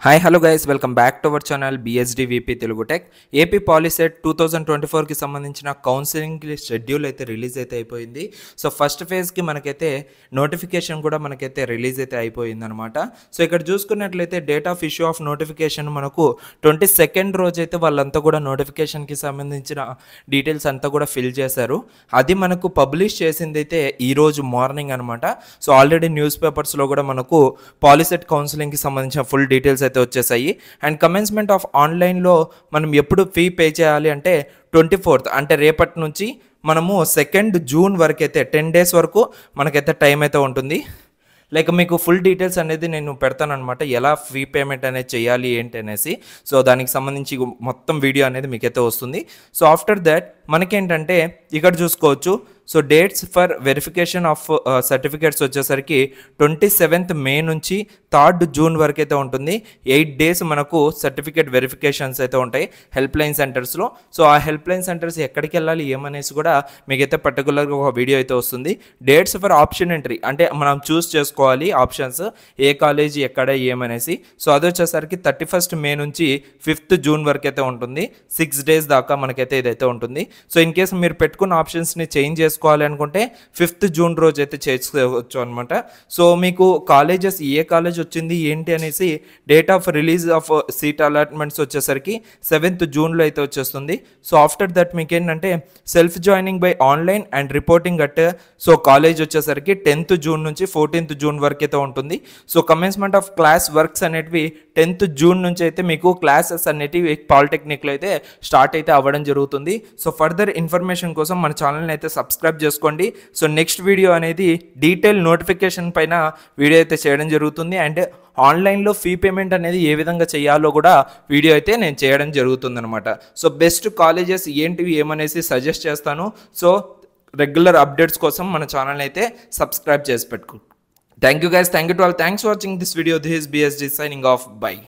Hi hello guys welcome back to our channel BSDVP Telugu tech. AP POLYCET 2024కి సంబంధించిన counselling schedule అయితే release అయితే అయిపోయింది. సో ఫస్ట్ ఫేజ్కి మనకైతే నోటిఫికేషన్ కూడా మనకైతే రిలీజ్ అయితే అయిపోయింది అనమాట. సో ఇక్కడ చూసుకున్నట్లయితే date of issue of notification మనకు 22nd రోజు అయితే వాళ్ళంతా కూడా నోటిఫికేషన్కి సంబంధించిన డీటెయిల్స్ అంతా కూడా ఫిల్ చేశారు. అది మనకు పబ్లిష్ చేసింది అయితే ఈరోజు మార్నింగ్ అనమాట. సో ఆల్రెడీ న్యూస్ పేపర్స్లో కూడా మనకు పాలిసెట్ కౌన్సిలింగ్కి సంబంధించిన ఫుల్ డీటెయిల్స్ అయితే వచ్చేసాయి. అండ్ కమెన్స్మెంట్ ఆఫ్ ఆన్లైన్లో మనం ఎప్పుడు ఫీ పే చేయాలి అంటే 24th అంటే రేపటి నుంచి మనము 2nd జూన్ వరకు అయితే 10 days వరకు మనకైతే టైం అయితే ఉంటుంది. లైక్ మీకు ఫుల్ డీటెయిల్స్ అనేది నేను పెడతాను అనమాట, ఎలా ఫీ పేమెంట్ అనేది చేయాలి ఏంటి అనేసి. సో దానికి సంబంధించి మొత్తం వీడియో అనేది మీకైతే వస్తుంది. సో ఆఫ్టర్ దాట్ మనకేంటంటే ఇక్కడ చూసుకోవచ్చు. So dates for verification of certificates వచ్చేసరికి 27th మే నుంచి 3rd జూన్ వరకు అయితే ఉంటుంది. 8 days మనకు సర్టిఫికేట్ వెరిఫికేషన్స్ అయితే ఉంటాయి హెల్ప్ లైన్ సెంటర్స్లో. సో ఆ హెల్ప్ లైన్ సెంటర్స్ ఎక్కడికి వెళ్ళాలి ఏమనేసి కూడా మీకైతే పర్టికులర్గా ఒక వీడియో అయితే వస్తుంది. డేట్స్ ఫర్ ఆప్షన్ ఎంట్రీ అంటే మనం చూస్ చేసుకోవాలి ఆప్షన్స్, ఏ కాలేజీ ఎక్కడ ఏమనేసి. సో అది వచ్చేసరికి 31st మే నుంచి 5th జూన్ వరకు అయితే ఉంటుంది. 6 days దాకా మనకైతే ఇదైతే ఉంటుంది. సో ఇన్ కేసు మీరు పెట్టుకున్న ఆప్షన్స్ని చేంజ్ చేసుకోవాలి అనుకుంటే 5th జూన్ రోజు అయితే చేసుకోవచ్చు అనమాట. సో మీకు కాలేజెస్ ఏ కాలేజ్ వచ్చింది ఏంటి అనేసి date of release of seat allotments వచ్చేసరికి 7th జూన్లో అయితే వచ్చేస్తుంది. సో ఆఫ్టర్ దట్ మీకు ఏంటంటే self joining buy online and reporting at so college వచ్చేసరికి 10th జూన్ నుంచి 14th జూన్ వరకు అయితే ఉంటుంది. So commencement of class works అనేటివి 10th జూన్ నుంచి అయితే మీకు క్లాసెస్ అనేటివి పాలిటెక్నిక్లో అయితే స్టార్ట్ అయితే అవ్వడం జరుగుతుంది. సో ఫర్దర్ ఇన్ఫర్మేషన్ కోసం మన ఛానల్ని అయితే సబ్స్క్రైబ్ చేసుకోండి. సో నెక్స్ట్ వీడియో అనేది డీటెయిల్ నోటిఫికేషన్ పైన వీడియో అయితే చేయడం జరుగుతుంది. అండ్ ఆన్లైన్లో ఫీ పేమెంట్ అనేది ఏ విధంగా చేయాలో కూడా వీడియో అయితే నేను చేయడం జరుగుతుంది అనమాట. సో బెస్ట్ కాలేజెస్ ఏంటివి ఏమనేసి సజెస్ట్ చేస్తాను. సో రెగ్యులర్ అప్డేట్స్ కోసం మన ఛానల్ని అయితే సబ్స్క్రైబ్ చేసి పెట్టుకో. Thank you guys, thank you to all, thanks for watching this video. This is BSD signing off. Bye.